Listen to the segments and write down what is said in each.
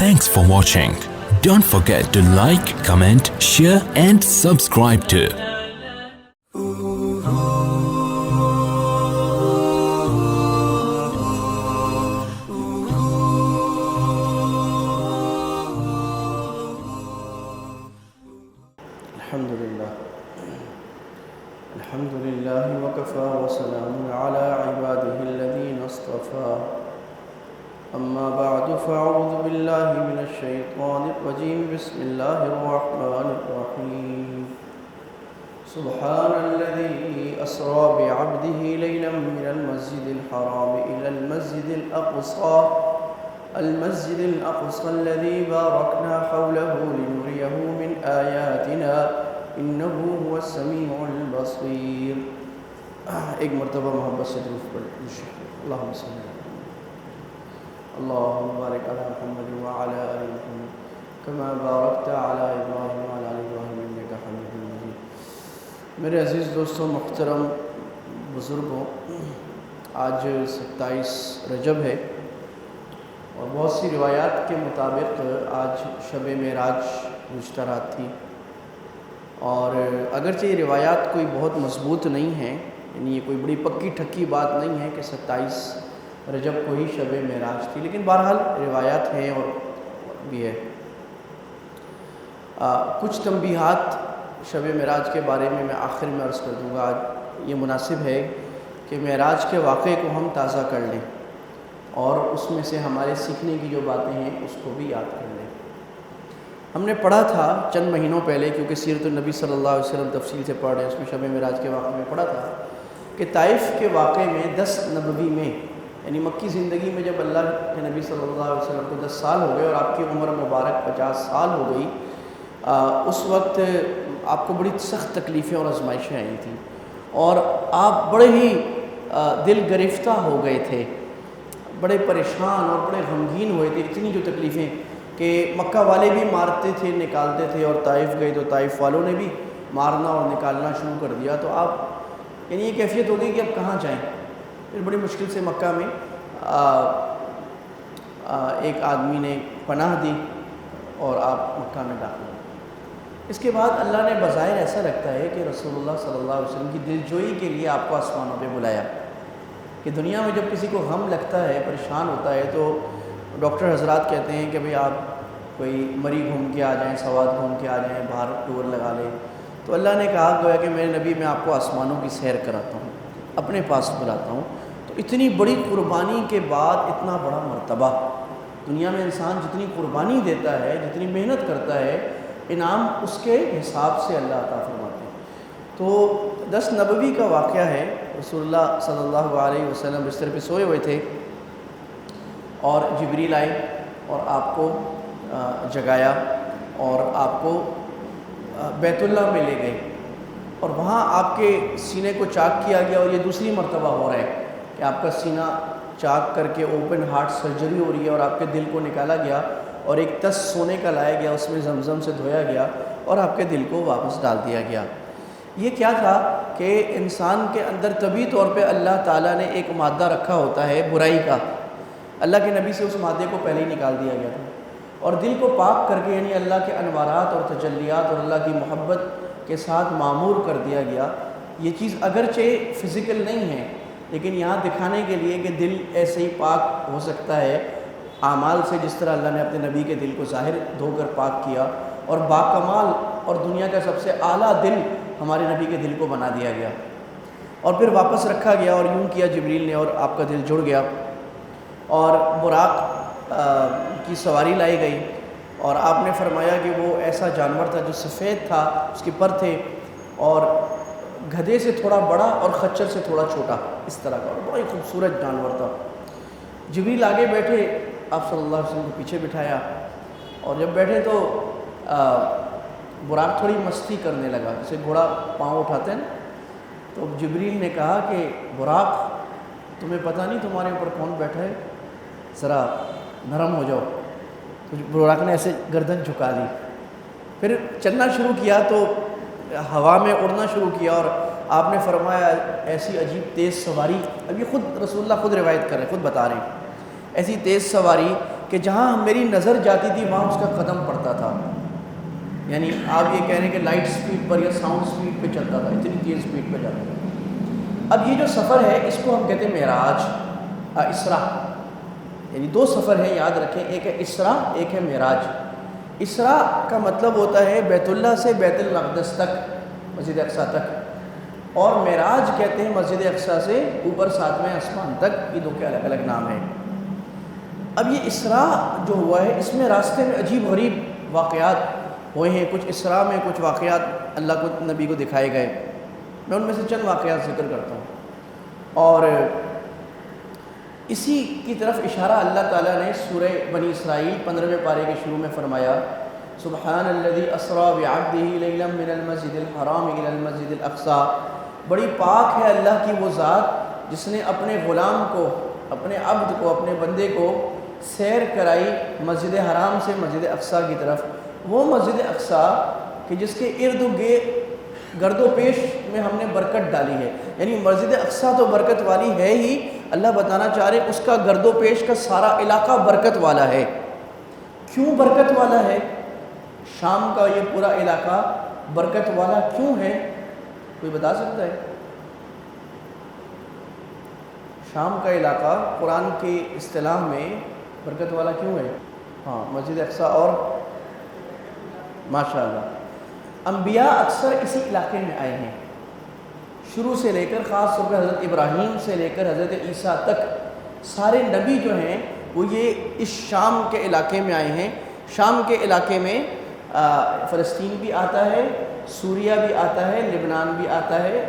Thanks for watching. Don't forget to like, comment, share and subscribe to الحمد لله وكفى وسلام على عباده الذين اصطفى أما بعد فأعوذ بالله من الشيطان الرجيم بسم الله الرحمن الرحيم سبحان الذي أسرى بعبده ليلا من المسجد الحرام إلى المسجد الأقصى الذي باركنا حوله لنريه من آياتنا إنه هو السميع البصير. ایک مرتبہ محبت سے درود پڑھ اللہم صلی اللہ اللہم بارک علی محمد وعلی آل محمد کما بارکت علی ابراہیم وعلی آل ابراہیم انک حمید مجید. میرے عزیز دوستوں، محترم بزرگوں، آج 27 رجب ہے اور بہت سی روایات کے مطابق آج شب معراج گزشتہ رات تھی، اور اگرچہ یہ روایات کوئی بہت مضبوط نہیں ہیں، یعنی یہ کوئی بڑی پکی ٹھکی بات نہیں ہے کہ 27 رجب کو ہی شب معراج تھی، لیکن بہرحال روایات ہیں اور بھی ہے. کچھ تنبیہات شب معراج کے بارے میں آخر میں عرض کر دوں گا. آج یہ مناسب ہے کہ معراج کے واقعے کو ہم تازہ کر لیں اور اس میں سے ہمارے سیکھنے کی جو باتیں ہیں اس کو بھی یاد کر لیں. ہم نے پڑھا تھا چند مہینوں پہلے، کیونکہ سیرت النبی صلی اللہ علیہ وسلم تفصیل سے پڑھ رہے ہیں، اس میں شب معراج کے واقعے میں پڑھا تھا کہ طائف کے واقعے میں 10 نبوی میں، یعنی مکی زندگی میں جب اللہ کے نبی صلی اللہ علیہ وسلم کو 10 سال ہو گئے اور آپ کی عمر مبارک 50 سال ہو گئی، اس وقت آپ کو بڑی سخت تکلیفیں اور آزمائشیں آئی تھیں اور آپ بڑے ہی دل گرفتہ ہو گئے تھے، بڑے پریشان اور بڑے غمگین ہوئے تھے. اتنی جو تکلیفیں کہ مکہ والے بھی مارتے تھے، نکالتے تھے، اور طائف گئے تو طائف والوں نے بھی مارنا اور نکالنا شروع کر دیا. تو آپ یعنی یہ کیفیت ہو گئی کہ اب کہاں جائیں. پھر بڑی مشکل سے مکہ میں ایک آدمی نے پناہ دی اور آپ مکہ میں داخل ہوئے. اس کے بعد اللہ نے بظاہر ایسا لگتا ہے کہ رسول اللہ صلی اللہ علیہ وسلم کی دلجوئی کے لیے آپ کو آسمانوں پہ بلایا کہ دنیا میں جب کسی کو غم لگتا ہے، پریشان ہوتا ہے، تو ڈاکٹر حضرات کہتے ہیں کہ بھئی آپ کوئی مری گھوم کے آ جائیں، سوات گھوم کے آ جائیں، باہر ٹور لگا لیں. تو اللہ نے کہا گویا کہ میرے نبی میں آپ کو آسمانوں کی سیر کراتا ہوں، اپنے پاس بلاتا ہوں. تو اتنی بڑی قربانی کے بعد اتنا بڑا مرتبہ، دنیا میں انسان جتنی قربانی دیتا ہے، جتنی محنت کرتا ہے، انعام اس کے حساب سے اللہ عطا فرماتے ہیں. تو 10 نبوی کا واقعہ ہے. رسول اللہ صلی اللہ علیہ وسلم بستر پہ سوئے ہوئے تھے اور جبریل آئے اور آپ کو جگایا اور آپ کو بیت اللہ میں لے گئے اور وہاں آپ کے سینے کو چاک کیا گیا. اور یہ دوسری مرتبہ ہو رہا ہے کہ آپ کا سینہ چاک کر کے اوپن ہارٹ سرجری ہو رہی ہے اور آپ کے دل کو نکالا گیا اور ایک تس سونے کا لایا گیا، اس میں زمزم سے دھویا گیا اور آپ کے دل کو واپس ڈال دیا گیا. یہ کیا تھا کہ انسان کے اندر طبعی طور پہ اللہ تعالیٰ نے ایک مادہ رکھا ہوتا ہے برائی کا، اللہ کے نبی سے اس مادے کو پہلے ہی نکال دیا گیا تھا اور دل کو پاک کر کے، یعنی اللہ کے انوارات اور تجلیات اور اللہ کی محبت کے ساتھ معمور کر دیا گیا. یہ چیز اگرچہ فزیکل نہیں ہے، لیکن یہاں دکھانے کے لیے کہ دل ایسے ہی پاک ہو سکتا ہے اعمال سے، جس طرح اللہ نے اپنے نبی کے دل کو ظاہر دھو کر پاک کیا اور باکمال اور دنیا کا سب سے اعلیٰ دل ہمارے نبی کے دل کو بنا دیا گیا اور پھر واپس رکھا گیا اور یوں کیا جبریل نے اور آپ کا دل جڑ گیا اور براق کی سواری لائی گئی. اور آپ نے فرمایا کہ وہ ایسا جانور تھا جو سفید تھا، اس کے پر تھے اور گدھے سے تھوڑا بڑا اور خچر سے تھوڑا چھوٹا، اس طرح کا، اور بڑا ہی خوبصورت جانور تھا. جبریل آگے بیٹھے، آپ صلی اللہ علیہ وسلم کو پیچھے بٹھایا اور جب بیٹھے تو براق تھوڑی مستی کرنے لگا، جیسے گھوڑا پاؤں اٹھاتے ہیں. تو جبریل نے کہا کہ براق، تمہیں پتہ نہیں تمہارے اوپر کون بیٹھا ہے، ذرا نرم ہو جاؤ. تو براق نے ایسے گردن جھکا دی، پھر چلنا شروع کیا تو ہوا میں اڑنا شروع کیا اور آپ نے فرمایا ایسی عجیب تیز سواری، اب یہ خود رسول اللہ خود روایت کر رہے ہیں، خود بتا رہے ہیں، ایسی تیز سواری کہ جہاں میری نظر جاتی تھی وہاں اس کا قدم پڑتا تھا. یعنی آپ یہ کہہ رہے ہیں کہ لائٹ سپیڈ پر یا ساؤنڈ سپیڈ پہ چلتا تھا، اتنی تیز سپیڈ پہ جاتا تھا. اب یہ جو سفر ہے اس کو ہم کہتے ہیں معراج، اسراء. یعنی دو سفر ہیں، یاد رکھیں، ایک ہے اسراء، ایک ہے معراج. اسراء کا مطلب ہوتا ہے بیت اللہ سے بیت المقدس تک، مسجد اقصیٰ تک، اور معراج کہتے ہیں مسجد اقصیٰ سے اوپر 7ویں آسمان تک. یہ دو کے الگ الگ نام ہیں. اب یہ اسراء جو ہوا ہے اس میں راستے میں عجیب غریب واقعات ہوئے ہیں. کچھ اسراء میں کچھ واقعات اللہ کو نبی کو دکھائے گئے. میں ان میں سے چند واقعات ذکر کرتا ہوں. اور اسی کی طرف اشارہ اللہ تعالیٰ نے سورہ بنی اسرائیل 15ویں پارے کے شروع میں فرمایا، سبحان الذی اسریٰ بعبدہ لیلا من المسجد الحرام الی المسجد الاقصیٰ. بڑی پاک ہے اللہ کی وہ ذات جس نے اپنے غلام کو، اپنے عبد کو، اپنے بندے کو سیر کرائی مسجد حرام سے مسجد اقصیٰ کی طرف. وہ مسجد اقصیٰ کہ جس کے ارد گرد و پیش میں ہم نے برکت ڈالی ہے. یعنی مسجد اقصیٰ تو برکت والی ہے ہی، اللہ بتانا چاہ رہے اس کا گرد و پیش کا سارا علاقہ برکت والا ہے. کیوں برکت والا ہے؟ شام کا یہ پورا علاقہ برکت والا کیوں ہے؟ کوئی بتا سکتا ہے؟ شام کا علاقہ قرآن کی اصطلاح میں برکت والا کیوں ہے؟ ہاں، مسجد اقصیٰ اور ماشاء اللہ انبیاء اکثر اسی علاقے میں آئے ہیں. شروع سے لے کر خاص طور پہ حضرت ابراہیم سے لے کر حضرت عیسیٰ تک سارے نبی جو ہیں وہ یہ اس شام کے علاقے میں آئے ہیں. شام کے علاقے میں فلسطین بھی آتا ہے، سوریہ بھی آتا ہے، لبنان بھی آتا ہے،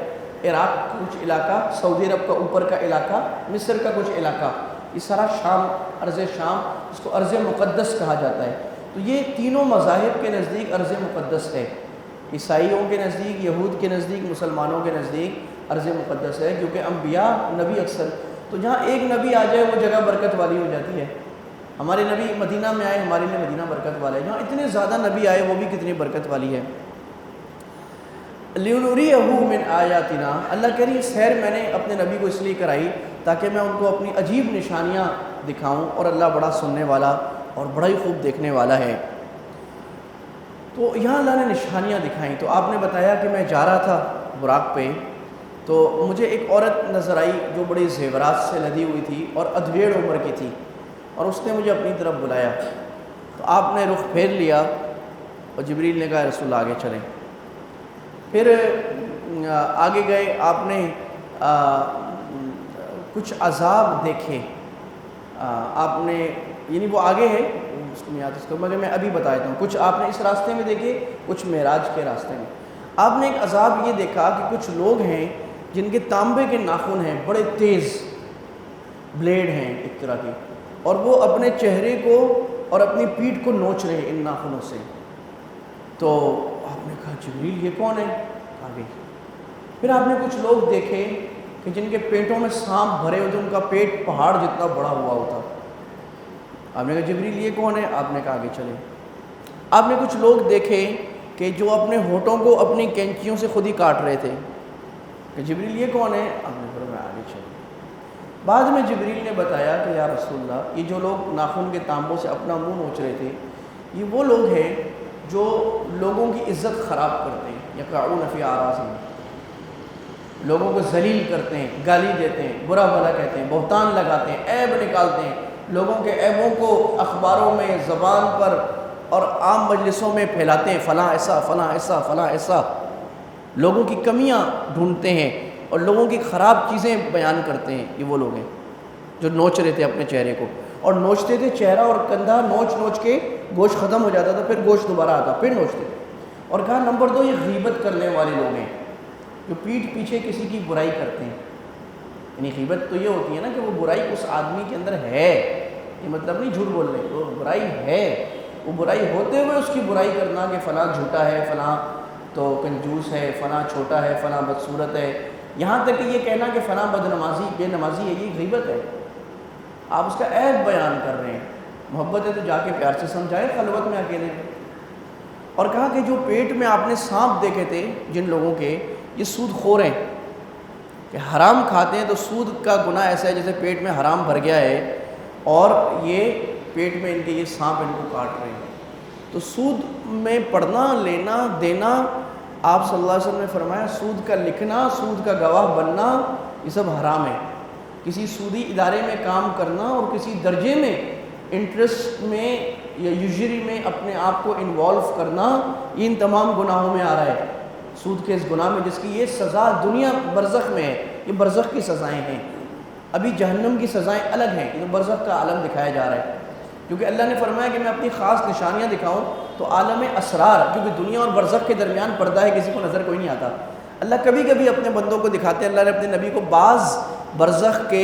عراق کا کچھ علاقہ، سعودی عرب کا اوپر کا علاقہ، مصر کا کچھ علاقہ، یہ سارا شام، ارض شام، اس کو ارض مقدس کہا جاتا ہے. تو یہ تینوں مذاہب کے نزدیک ارض مقدس ہے. عیسائیوں کے نزدیک، یہود کے نزدیک، مسلمانوں کے نزدیک ارض مقدس ہے، کیونکہ انبیاء نبی اکثر، تو جہاں ایک نبی آ جائے وہ جگہ برکت والی ہو جاتی ہے. ہمارے نبی مدینہ میں آئے، ہمارے لیے مدینہ برکت والا ہے. جہاں اتنے زیادہ نبی آئے وہ بھی کتنی برکت والی ہے. لِنُرِيَهُ مِنْ آیَاتِنَا، اللہ کہہ رہی ہے سیر میں نے اپنے نبی کو اس لیے کرائی تاکہ میں ان کو اپنی عجیب نشانیاں دکھاؤں، اور اللہ بڑا سننے والا اور بڑا ہی خوب دیکھنے والا ہے. تو یہاں اللہ نے نشانیاں دکھائیں. تو آپ نے بتایا کہ میں جا رہا تھا براق پہ، تو مجھے ایک عورت نظر آئی جو بڑی زیورات سے لدی ہوئی تھی اور ادھیڑ عمر کی تھی، اور اس نے مجھے اپنی طرف بلایا. تو آپ نے رخ پھیر لیا اور جبریل نے کہا رسول آگے چلیں. پھر آگے گئے، آپ نے کچھ عذاب دیکھے. آپ نے، یعنی وہ آگے ہے اس کو میں یاد اس کو مگر میں ابھی بتا دیتا ہوں. کچھ آپ نے اس راستے میں دیکھے، کچھ معراج کے راستے میں. آپ نے ایک عذاب یہ دیکھا کہ کچھ لوگ ہیں جن کے تانبے کے ناخن ہیں، بڑے تیز بلیڈ ہیں ایک طرح کے، اور وہ اپنے چہرے کو اور اپنی پیٹھ کو نوچ رہے ہیں ان ناخنوں سے. تو آپ نے کہا جبریل یہ کون ہے؟ آگے. پھر آپ نے کچھ لوگ دیکھے کہ جن کے پیٹوں میں سانپ بھرے ہوتے، ان کا پیٹ پہاڑ جتنا بڑا ہوا ہوتا. آپ نے کہا جبریل یہ کون ہے؟ آپ نے کہا آگے چلیں. آپ نے کچھ لوگ دیکھے کہ جو اپنے ہونٹوں کو اپنی کینچیوں سے خود ہی کاٹ رہے تھے. کہ جبریل یہ کون ہے؟ آپ نے کہا میں آگے چلیں. بعد میں جبریل نے بتایا کہ یا رسول اللہ، یہ جو لوگ ناخن کے تانبوں سے اپنا منہ نوچ رہے تھے، یہ وہ لوگ ہیں جو لوگوں کی عزت خراب کرتے ہیں. یقعون فی اعراضہم، لوگوں کو ذلیل کرتے ہیں، گالی دیتے ہیں، برا بھلا کہتے ہیں، بہتان لگاتے ہیں، عیب نکالتے ہیں، لوگوں کے عیبوں کو اخباروں میں، زبان پر اور عام مجلسوں میں پھیلاتے ہیں، فلاں ایسا، فلاں ایسا، فلاں ایسا. لوگوں کی کمیاں ڈھونڈتے ہیں اور لوگوں کی خراب چیزیں بیان کرتے ہیں. یہ وہ لوگ ہیں جو نوچ رہے تھے اپنے چہرے کو، اور نوچتے تھے چہرہ اور کندھا نوچ نوچ کے گوشت ختم ہو جاتا تھا، پھر گوشت دوبارہ آتا، پھر نوچتے. اور کہا نمبر 2 یہ غیبت کرنے والے لوگ ہیں جو پیٹھ پیچھے کسی کی برائی کرتے ہیں. یعنی غیبت تو یہ ہوتی ہے نا کہ وہ برائی اس آدمی کے اندر ہے، یہ مطلب نہیں جھوٹ بول رہے، وہ برائی ہے، وہ برائی ہوتے ہوئے اس کی برائی کرنا کہ فلاں جھوٹا ہے، فلاں تو کنجوس ہے، فلاں چھوٹا ہے، فلاں بدصورت ہے، یہاں تک کہ یہ کہنا کہ فلاں بد نمازی، بے نمازی ہے، یہ غیبت ہے. آپ اس کا عیب بیان کر رہے ہیں. محبت ہے تو جا کے پیار سے سمجھائے خلوت میں اکیلے. اور کہا کہ جو پیٹ میں آپ نے سانپ دیکھے تھے جن لوگوں کے، یہ سود خور ہیں کہ حرام کھاتے ہیں. تو سود کا گناہ ایسا ہے جیسے پیٹ میں حرام بھر گیا ہے، اور یہ پیٹ میں ان کے یہ سانپ ان کو کاٹ رہے ہیں۔ تو سود میں پڑھنا، لینا، دینا، آپ صلی اللہ علیہ وسلم نے فرمایا سود کا لکھنا، سود کا گواہ بننا، یہ سب حرام ہے۔ کسی سودی ادارے میں کام کرنا اور کسی درجے میں انٹرسٹ میں یا یوزری میں اپنے آپ کو انوالو کرنا، یہ ان تمام گناہوں میں آ رہا ہے۔ سود کے اس گناہ میں جس کی یہ سزا دنیا برزخ میں ہے، یہ برزخ کی سزائیں ہیں۔ ابھی جہنم کی سزائیں الگ ہیں، یہ برزخ کا عالم دکھایا جا رہا ہے، کیونکہ اللہ نے فرمایا کہ میں اپنی خاص نشانیاں دکھاؤں تو عالم اسرار، کیونکہ دنیا اور برزخ کے درمیان پردہ ہے، کسی کو نظر کوئی نہیں آتا۔ اللہ کبھی کبھی اپنے بندوں کو دکھاتے ہیں۔ اللہ نے اپنے نبی کو بعض برزخ کے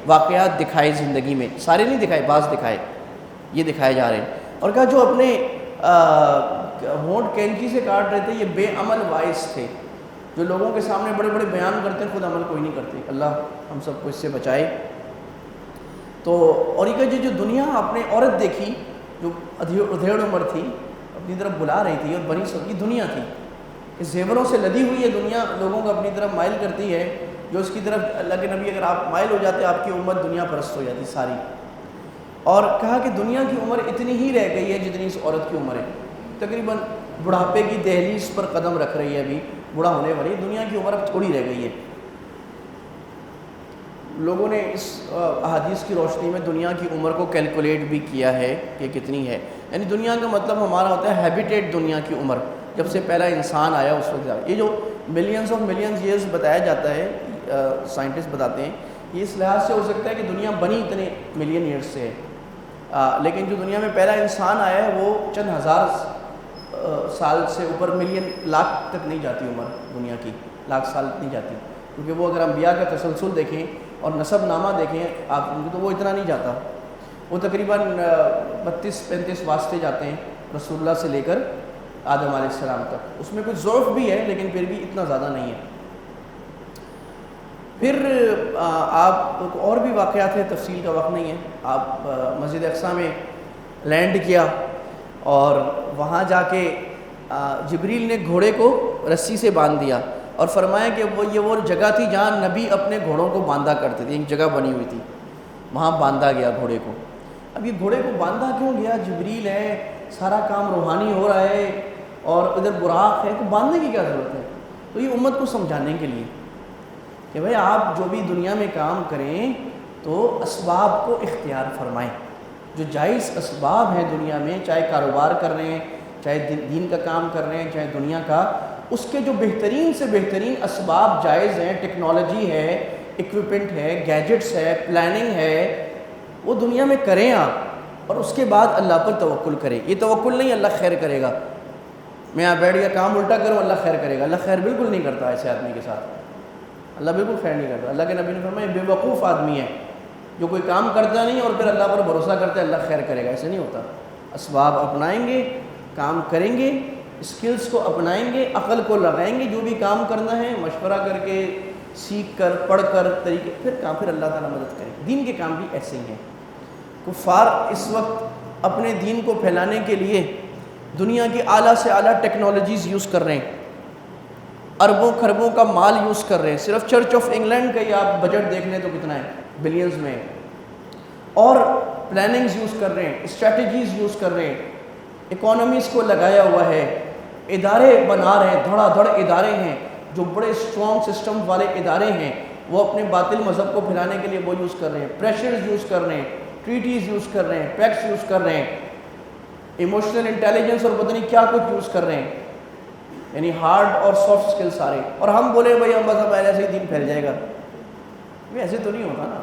واقعات دکھائے زندگی میں، سارے نہیں دکھائے، بعض دکھائے، یہ دکھائے جا رہے ہیں۔ اور کہا جو اپنے ہونٹ کینچی سے کاٹ رہے تھے یہ بے عمل وائس تھے، جو لوگوں کے سامنے بڑے بڑے بیان کرتے ہیں، خود عمل کوئی نہیں کرتے۔ اللہ ہم سب کو اس سے بچائے۔ تو اور یہ جو دنیا آپ نے عورت دیکھی جو ادھیڑ عمر تھی، اپنی طرف بلا رہی تھی، اور بنی سب کی دنیا تھی، اس زیوروں سے لدی ہوئی یہ دنیا لوگوں کو اپنی طرف مائل کرتی ہے، جو اس کی طرف اللہ کے نبی اگر آپ مائل ہو جاتے آپ کی امت دنیا پرست ہو جاتی ساری۔ اور کہا کہ دنیا کی عمر اتنی ہی رہ گئی ہے جتنی اس عورت کی عمر ہے، تقریباً بڑھاپے کی دہلیز پر قدم رکھ رہی ہے، ابھی بوڑھا ہونے والی دنیا کی عمر اب تھوڑی رہ گئی ہے۔ لوگوں نے اس احادیث کی روشنی میں دنیا کی عمر کو کیلکولیٹ بھی کیا ہے کہ کتنی ہے، یعنی دنیا کا مطلب ہمارا ہوتا ہے ہیبیٹیٹ دنیا کی عمر، جب سے پہلا انسان آیا اس وقت۔ یہ جو ملینز آف ملینز ایئرز بتایا جاتا ہے، سائنٹسٹ بتاتے ہیں، یہ اس لحاظ سے ہو سکتا ہے کہ دنیا بنی اتنے ملین ایئرز سے ہے، لیکن جو دنیا میں پہلا انسان آیا ہے وہ چند ہزار سال سے اوپر، ملین لاکھ تک نہیں جاتی عمر دنیا کی، لاکھ سال نہیں جاتی، کیونکہ وہ اگر انبیاء کا تسلسل دیکھیں اور نسب نامہ دیکھیں آپ ان کو تو وہ اتنا نہیں جاتا، وہ تقریباً 32-35 واسطے جاتے ہیں رسول اللہ سے لے کر آدم علیہ السلام تک، اس میں کچھ ضعف بھی ہے لیکن پھر بھی اتنا زیادہ نہیں ہے۔ پھر آپ اور بھی واقعات ہیں، تفصیل کا وقت نہیں ہے۔ آپ مسجد اقصیٰ میں لینڈ کیا اور وہاں جا کے جبریل نے گھوڑے کو رسی سے باندھ دیا اور فرمایا کہ وہ جگہ تھی جہاں نبی اپنے گھوڑوں کو باندھا کرتے تھے، ایک جگہ بنی ہوئی تھی، وہاں باندھا گیا گھوڑے کو۔ اب یہ گھوڑے کو باندھا کیوں گیا؟ جبریل ہے، سارا کام روحانی ہو رہا ہے اور ادھر براق ہے، تو باندھنے کی کیا ضرورت ہے؟ تو یہ امت کو سمجھانے کے لیے کہ بھائی آپ جو بھی دنیا میں کام کریں تو اسباب کو اختیار فرمائیں، جو جائز اسباب ہیں دنیا میں، چاہے کاروبار کر رہے ہیں، چاہے دین کا کام کر رہے ہیں، چاہے دنیا کا، اس کے جو بہترین سے بہترین اسباب جائز ہیں، ٹیکنالوجی ہے، ایکوپمنٹ ہے، گیجٹس ہے، پلاننگ ہے، وہ دنیا میں کریں آپ، اور اس کے بعد اللہ پر توکل کریں۔ یہ توکل نہیں اللہ خیر کرے گا، میں یہاں بیٹھ گیا کام الٹا کروں اللہ خیر کرے گا، اللہ خیر بالکل نہیں کرتا ایسے آدمی کے ساتھ، اللہ بالکل خیر نہیں کرتا۔ اللہ کے نبی نے فرمایا بے وقوف آدمی ہے جو کوئی کام کرتا نہیں اور پھر اللہ پر بھروسہ کرتا ہے اللہ خیر کرے گا، ایسے نہیں ہوتا۔ اسباب اپنائیں گے، کام کریں گے، اسکلز کو اپنائیں گے، عقل کو لگائیں گے، جو بھی کام کرنا ہے مشورہ کر کے، سیکھ کر، پڑھ کر، طریقے، پھر اللہ تعالیٰ مدد کرے۔ دین کے کام بھی ایسے ہی ہیں۔ کفار اس وقت اپنے دین کو پھیلانے کے لیے دنیا کی اعلیٰ سے اعلیٰ ٹیکنالوجیز یوز کر رہے ہیں، اربوں خربوں کا مال یوز کر رہے ہیں۔ صرف چرچ آف انگلینڈ کا ہی آپ بجٹ دیکھ لیں تو کتنا ہے، بلینز میں، اور پلاننگز یوز کر رہے ہیں، اسٹریٹجیز یوز کر رہے ہیں، اکانومیز کو لگایا ہوا ہے، ادارے بنا رہے ہیں، دھڑا دھڑ ادارے ہیں جو بڑے اسٹرانگ سسٹم والے ادارے ہیں، وہ اپنے باطل مذہب کو پھیلانے کے لیے وہ یوز کر رہے ہیں، پریشرز یوز کر رہے ہیں، ٹریٹیز یوز کر رہے ہیں، پیکٹس یوز کر رہے ہیں، ایموشنل انٹیلیجنس اور پتہ نہیں کیا کچھ یوز کر رہے ہیں، یعنی ہارڈ اور سافٹ سکل سارے، اور ہم بولے بھائی ہم بس اب ایسے ہی دین پھیل جائے گا، ایسے تو نہیں ہوتا نا،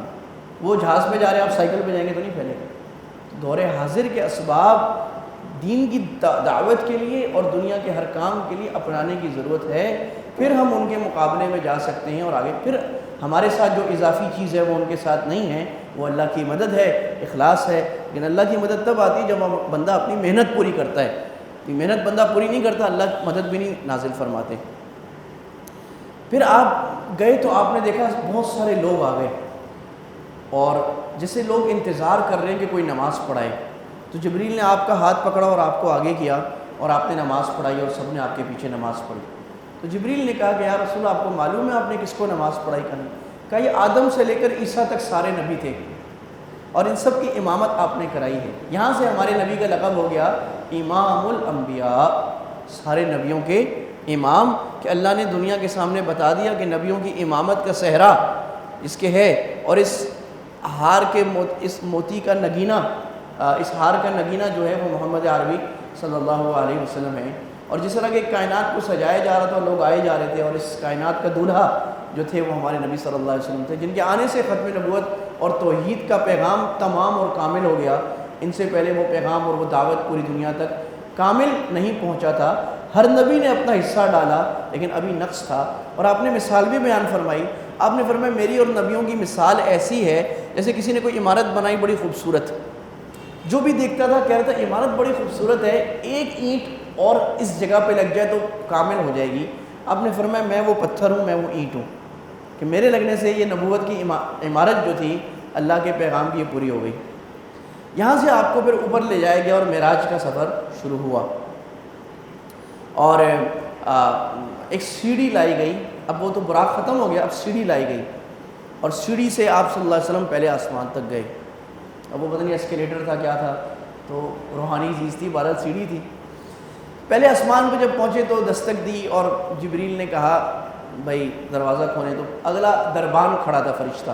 وہ جہاز پہ جا رہے ہیں آپ سائیکل پہ جائیں گے تو نہیں پھیلے گا۔ دور حاضر کے اسباب دین کی دعوت کے لیے اور دنیا کے ہر کام کے لیے اپنانے کی ضرورت ہے، پھر ہم ان کے مقابلے میں جا سکتے ہیں اور آگے۔ پھر ہمارے ساتھ جو اضافی چیز ہے وہ ان کے ساتھ نہیں ہے، وہ اللہ کی مدد ہے، اخلاص ہے، لیکن اللہ کی مدد تب آتی ہے جب بندہ اپنی محنت پوری کرتا ہے، محنت بندہ پوری نہیں کرتا اللہ مدد بھی نہیں نازل فرماتے۔ پھر آپ گئے تو آپ نے دیکھا بہت سارے لوگ آ گئے، اور جیسے لوگ انتظار کر رہے ہیں کہ کوئی نماز پڑھائے، تو جبریل نے آپ کا ہاتھ پکڑا اور آپ کو آگے کیا اور آپ نے نماز پڑھائی اور سب نے آپ کے پیچھے نماز پڑھی۔ تو جبریل نے کہا کہ یا رسول اللہ آپ کو معلوم ہے آپ نے کس کو نماز پڑھائی کرنی؟ کہا یہ آدم سے لے کر عیسیٰ تک سارے نبی تھے، اور ان سب کی امامت آپ نے کرائی ہے۔ یہاں سے ہمارے نبی کا لقب ہو گیا امام الانبیاء، سارے نبیوں کے امام، کہ اللہ نے دنیا کے سامنے بتا دیا کہ نبیوں کی امامت کا صحرا اس کے ہے، اور اس ہار کے اس موتی کا نگینہ، اس ہار کا نگینہ جو ہے وہ محمد عربی صلی اللہ علیہ وسلم ہے۔ اور جس طرح کہ کائنات کو سجایا جا رہا تھا، لوگ آئے جا رہے تھے، اور اس کائنات کا دولہا جو تھے وہ ہمارے نبی صلی اللہ علیہ وسلم تھے، جن کے آنے سے ختم نبوت اور توحید کا پیغام تمام اور کامل ہو گیا۔ ان سے پہلے وہ پیغام اور وہ دعوت پوری دنیا تک کامل نہیں پہنچا تھا۔ ہر نبی نے اپنا حصہ ڈالا، لیکن ابھی نقص تھا۔ اور آپ نے مثال بھی بیان فرمائی، آپ نے فرمایا میری اور نبیوں کی مثال ایسی ہے جیسے کسی نے کوئی عمارت بنائی بڑی خوبصورت، جو بھی دیکھتا تھا کہہ رہا تھا عمارت بڑی خوبصورت ہے، ایک اینٹ اور اس جگہ پہ لگ جائے تو کامل ہو جائے گی۔ آپ نے فرمایا میں وہ پتھر ہوں، میں وہ اینٹ ہوں، کہ میرے لگنے سے یہ نبوت کی عمارت جو تھی اللہ کے پیغام کی یہ پوری ہو گئی۔ یہاں سے آپ کو پھر اوپر لے جایا گیا اور معراج کا سفر شروع ہوا، اور ایک سیڑھی لائی گئی۔ اب وہ تو براق ختم ہو گیا، اب سیڑھی لائی گئی، اور سیڑھی سے آپ صلی اللہ علیہ وسلم پہلے آسمان تک گئے۔ اب وہ پتہ نہیں اسکیلیٹر تھا کیا تھا، تو روحانی چیز تھی، بہرحال سیڑھی تھی۔ پہلے آسمان پہ جب پہنچے تو دستک دی، اور جبریل نے کہا بھائی دروازہ کھولیں، تو اگلا دربان کھڑا تھا فرشتہ،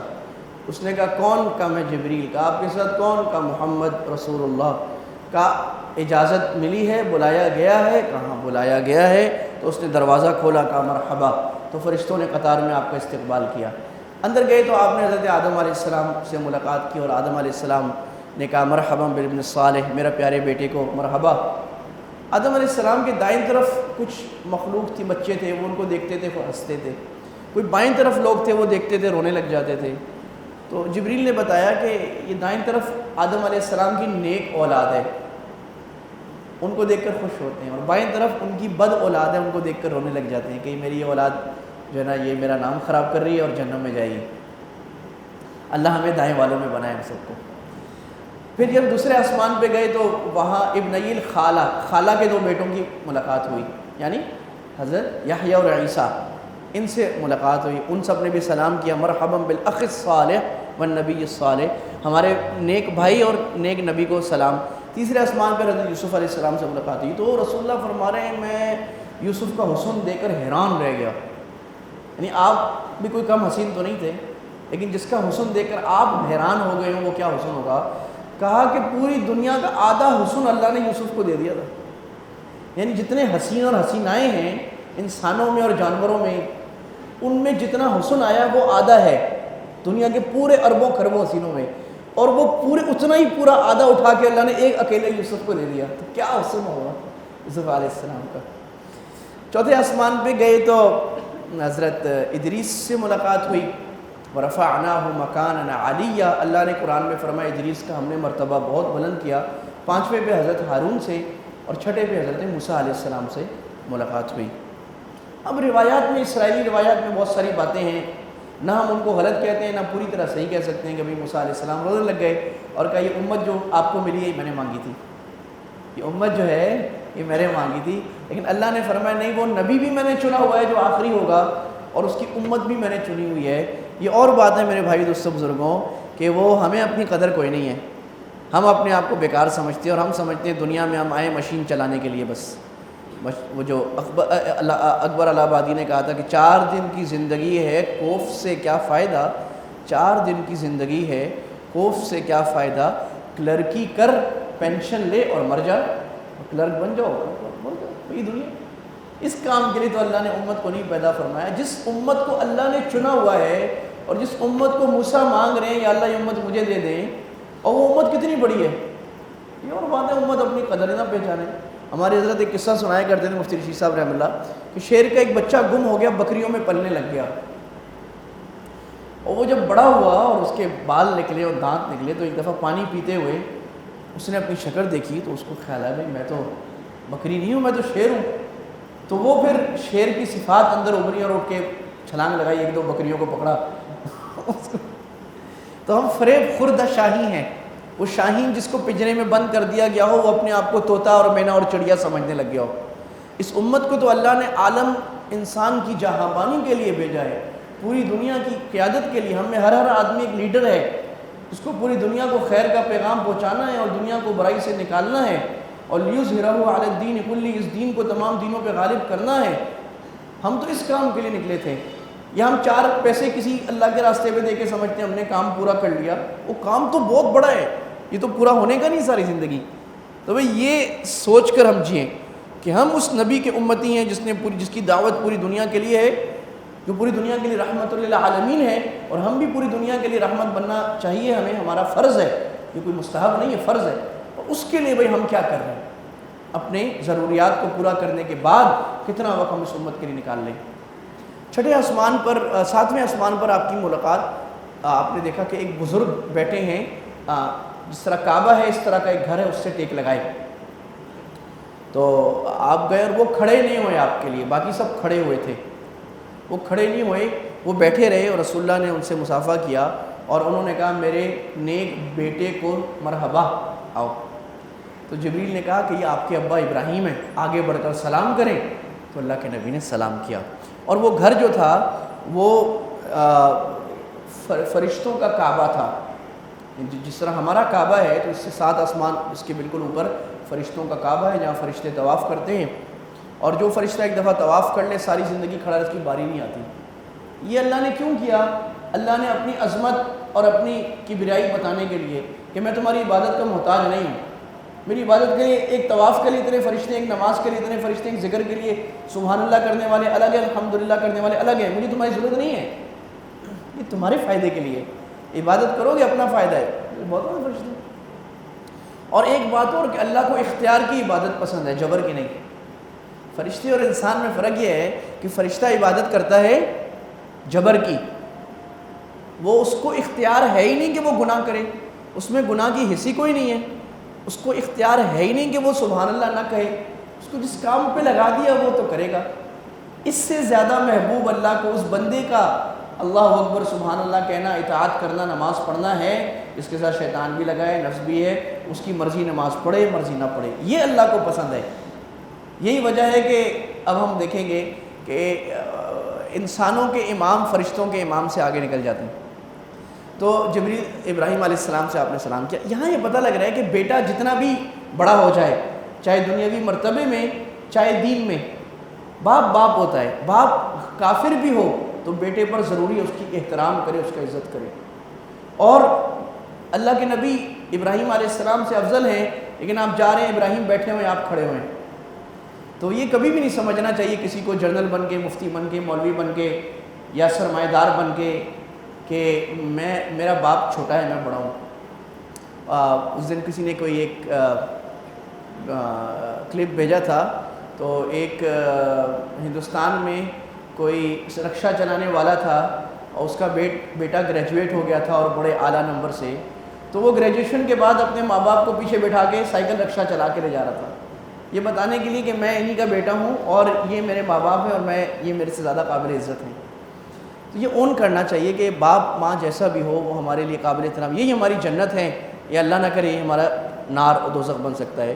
اس نے کہا کون؟ کا میں جبریل کا، آپ کے ساتھ کون؟ کا محمد رسول اللہ کا، اجازت ملی ہے، بلایا گیا ہے؟ کہاں بلایا گیا ہے؟ تو اس نے دروازہ کھولا، کہا مرحبا، تو فرشتوں نے قطار میں آپ کا استقبال کیا۔ اندر گئے تو آپ نے حضرت آدم علیہ السلام سے ملاقات کی، اور آدم علیہ السلام نے کہا مرحبا بالابن الصالح، میرا پیارے بیٹے کو مرحبا۔ آدم علیہ السلام کے دائیں طرف کچھ مخلوق تھی، بچے تھے، وہ ان کو دیکھتے تھے وہ ہنستے تھے، کوئی بائیں طرف لوگ تھے وہ دیکھتے تھے رونے لگ جاتے تھے۔ تو جبریل نے بتایا کہ یہ دائیں طرف آدم علیہ السلام کی نیک اولاد ہے، ان کو دیکھ کر خوش ہوتے ہیں، اور بائیں طرف ان کی بد اولاد ہے، ان کو دیکھ کر رونے لگ جاتے ہیں کہ میری یہ اولاد جو ہے نا یہ میرا نام خراب کر رہی ہے اور جہنم میں جائے گی۔ اللہ ہمیں دائیں والوں میں بنائے ہم سب کو۔ پھر جب دوسرے آسمان پہ گئے تو وہاں ابنی خالہ کے دو بیٹوں کی ملاقات ہوئی، یعنی حضرت یحییٰ اور عیسیٰ، ان سے ملاقات ہوئی، ان سب نے بھی سلام کیا، مرحبا بالاخ الصالح والنبی الصالح، ہمارے نیک بھائی اور نیک نبی کو سلام۔ تیسرے آسمان پر حضرت یوسف علیہ السلام سے ملاقات ہوئی، تو رسول اللہ فرما رہے ہیں میں یوسف کا حسن دیکھ کر حیران رہ گیا، یعنی آپ بھی کوئی کم حسین تو نہیں تھے، لیکن جس کا حسن دیکھ کر آپ حیران ہو گئے ہوں وہ کیا حسن ہوگا؟ کہا کہ پوری دنیا کا آدھا حسن اللہ نے یوسف کو دے دیا تھا، یعنی جتنے حسین اور حسینائیں ہیں انسانوں میں اور جانوروں میں، ان میں جتنا حسن آیا وہ آدھا ہے دنیا کے پورے اربوں خربوں حسینوں میں، اور وہ پورے اتنا ہی پورا آدھا اٹھا کے اللہ نے ایک اکیلے یوسف کو دے دیا، تو کیا حسن ہوگا یوسف علیہ السلام کا۔ چوتھے آسمان پہ گئے تو حضرت ادریس سے ملاقات ہوئی، ورفعناہ مکانا علیہ، اللہ نے قرآن میں فرمایا ادریس کا ہم نے مرتبہ بہت بلند کیا۔ پانچویں پہ حضرت ہارون سے، اور چھٹے پہ حضرت موسیٰ علیہ السلام سے ملاقات ہوئی۔ اب روایات میں، اسرائیلی روایات میں بہت ساری باتیں ہیں، نہ ہم ان کو غلط کہتے ہیں نہ پوری طرح صحیح کہہ سکتے ہیں کہ بھائی موسیٰ علیہ السلام رونے لگ گئے اور کہا یہ امت جو آپ کو ملی ہے یہ میں نے مانگی تھی، یہ امت جو ہے یہ میں نے مانگی تھی، لیکن اللہ نے فرمایا نہیں، وہ نبی بھی میں نے چنا ہوا ہے جو آخری ہوگا، اور اس کی امت بھی میں نے چنی ہوئی ہے۔ یہ اور بات ہے میرے بھائی دوستوں بزرگوں کہ وہ ہمیں اپنی قدر کوئی نہیں ہے، ہم اپنے آپ کو بیکار سمجھتے ہیں، اور ہم سمجھتے ہیں دنیا میں ہم آئے مشین چلانے کے لیے بس۔ وہ جو اکبر الہ آبادی نے کہا تھا کہ 4 دن کی زندگی ہے خوف سے کیا فائدہ، 4 دن کی زندگی ہے خوف سے کیا فائدہ، کلرکی کر پینشن لے اور مر جا، کلرک بن جاؤ مر جاؤ، یہ دنیا۔ اس کام کے لیے تو اللہ نے امت کو نہیں پیدا فرمایا۔ جس امت کو اللہ نے چنا ہوا ہے اور جس امت کو موسیٰ مانگ رہے ہیں یا اللہ یہ امت مجھے دے دیں، اور وہ امت کتنی بڑی ہے، یہ اور بات ہے، امت اپنی قدر نہ پہچانے۔ ہمارے حضرت ایک قصہ سنایا کرتے تھے مفتی رشید صاحب رحمہ اللہ کہ شیر کا ایک بچہ گم ہو گیا، بکریوں میں پلنے لگ گیا، اور وہ جب بڑا ہوا اور اس کے بال نکلے اور دانت نکلے تو ایک دفعہ پانی پیتے ہوئے اس نے اپنی شکل دیکھی تو اس کو خیال آیا بھائی میں تو بکری نہیں ہوں، میں تو شیر ہوں۔ تو وہ پھر شیر کی صفات اندر ابھری اور اٹھ کے چھلانگ لگائی، 1-2 بکریوں کو پکڑا۔ تو ہم فریب خوردہ شاہی ہیں، وہ شاہین جس کو پنجرے میں بند کر دیا گیا ہو وہ اپنے آپ کو طوطا اور مینا اور چڑیا سمجھنے لگ گیا ہو۔ اس امت کو تو اللہ نے عالم انسان کی جہاں بانی کے لیے بھیجا ہے، پوری دنیا کی قیادت کے لیے۔ ہم میں ہر آدمی ایک لیڈر ہے، اس کو پوری دنیا کو خیر کا پیغام پہنچانا ہے اور دنیا کو برائی سے نکالنا ہے، اور لیظہرہ علی الدین کلہ، اس دین کو تمام دینوں پہ غالب کرنا ہے۔ ہم تو اس کام کے لیے نکلے تھے، یا ہم 4 پیسے کسی اللہ کے راستے پہ دے کے سمجھتے ہیں ہم نے کام پورا کر لیا، وہ کام تو بہت بڑا ہے، یہ تو پورا ہونے کا نہیں ساری زندگی۔ تو بھئی یہ سوچ کر ہم جئیں کہ ہم اس نبی کے امتی ہیں جس کی دعوت پوری دنیا کے لیے ہے، جو پوری دنیا کے لیے رحمت للعالمین ہے، اور ہم بھی پوری دنیا کے لیے رحمت بننا چاہیے، ہمیں، ہمارا فرض ہے، یہ کوئی مستحب نہیں ہے، فرض ہے۔ اور اس کے لیے بھئی ہم کیا کر رہے ہیں؟ اپنے ضروریات کو پورا کرنے کے بعد کتنا وقت ہم اس امت کے لیے نکال لیں۔ 7ویں آسمان پر آپ کی ملاقات، آپ نے دیکھا کہ ایک بزرگ بیٹھے ہیں، جس طرح کعبہ ہے اس طرح کا ایک گھر ہے، اس سے ٹیک لگائے۔ تو آپ گئے اور وہ کھڑے نہیں ہوئے آپ کے لیے، باقی سب کھڑے ہوئے تھے، وہ کھڑے نہیں ہوئے، وہ بیٹھے رہے، اور رسول اللہ نے ان سے مصافحہ کیا اور انہوں نے کہا میرے نیک بیٹے کو مرحبا، آؤ۔ تو جبریل نے کہا کہ یہ آپ کے ابا ابراہیم ہیں، آگے بڑھ کر سلام کریں۔ تو اللہ کے نبی نے سلام کیا، اور وہ گھر جو تھا وہ فرشتوں کا کعبہ تھا، جس طرح ہمارا کعبہ ہے تو اس سے 7 آسمان اس کے بالکل اوپر فرشتوں کا کعبہ ہے، جہاں فرشتے طواف کرتے ہیں، اور جو فرشتہ ایک دفعہ طواف کر لے ساری زندگی کھڑا اس کی باری نہیں آتی۔ یہ اللہ نے کیوں کیا؟ اللہ نے اپنی عظمت اور اپنی کبریائی بتانے کے لیے کہ میں تمہاری عبادت کا محتاج نہیں ہوں، میری عبادت کے لیے ایک طواف کے لیے اتنے فرشتے، ایک نماز کے لیے اتنے فرشتے، ایک ذکر کے لیے سبحان اللہ کرنے والے الگ ہیں، الحمدللہ کرنے والے الگ ہیں، مجھے تمہاری ضرورت نہیں ہے، یہ تمہارے فائدے کے لیے، عبادت کرو گے اپنا فائدہ ہے، بہت بڑے فرشتے۔ اور ایک بات اور کہ اللہ کو اختیار کی عبادت پسند ہے، جبر کی نہیں۔ فرشتے اور انسان میں فرق یہ ہے کہ فرشتہ عبادت کرتا ہے جبر کی، وہ اس کو اختیار ہے ہی نہیں کہ وہ گناہ کرے، اس میں گناہ کی حصی کوئی نہیں ہے، اس کو اختیار ہے ہی نہیں کہ وہ سبحان اللہ نہ کہے، اس کو جس کام پہ لگا دیا وہ تو کرے گا۔ اس سے زیادہ محبوب اللہ کو اس بندے کا اللہ اکبر سبحان اللہ کہنا، اطاعت کرنا، نماز پڑھنا ہے، اس کے ساتھ شیطان بھی لگا ہے، نفس بھی ہے، اس کی مرضی نماز پڑھے مرضی نہ پڑھے، یہ اللہ کو پسند ہے۔ یہی وجہ ہے کہ اب ہم دیکھیں گے کہ انسانوں کے امام فرشتوں کے امام سے آگے نکل جاتے ہیں۔ تو جبریل ابراہیم علیہ السلام سے آپ نے سلام کیا۔ یہاں یہ پتہ لگ رہا ہے کہ بیٹا جتنا بھی بڑا ہو جائے، چاہے دنیاوی مرتبے میں چاہے دین میں، باپ باپ ہوتا ہے، باپ کافر بھی ہو تو بیٹے پر ضروری ہے اس کی احترام کرے، اس کا عزت کرے۔ اور اللہ کے نبی ابراہیم علیہ السلام سے افضل ہیں، لیکن آپ جا رہے ہیں، ابراہیم بیٹھے ہوئے ہیں، آپ کھڑے ہوئے ہیں، تو یہ کبھی بھی نہیں سمجھنا چاہیے کسی کو جنرل بن کے، مفتی بن کے، مولوی بن کے یا سرمایہ دار بن کے کہ میرا باپ چھوٹا ہے میں بڑا ہوں۔ اس دن کسی نے کوئی ایک کلپ بھیجا تھا، تو ایک ہندوستان میں کوئی رکشہ چلانے والا تھا اور اس کا بیٹا گریجویٹ ہو گیا تھا اور بڑے اعلیٰ نمبر سے، تو وہ گریجویشن کے بعد اپنے ماں باپ کو پیچھے بٹھا کے سائیکل رکشہ چلا کے لے جا رہا تھا، یہ بتانے کے لیے کہ میں انہی کا بیٹا ہوں اور یہ میرے ماں باپ ہیں اور یہ میرے سے زیادہ قابل عزت ہیں۔ تو یہ اون کرنا چاہیے کہ باپ ماں جیسا بھی ہو وہ ہمارے لیے قابل احترام، یہی ہماری جنت ہے، یا اللہ نہ کرے یہ ہمارا نار و دوزخ بن سکتا ہے۔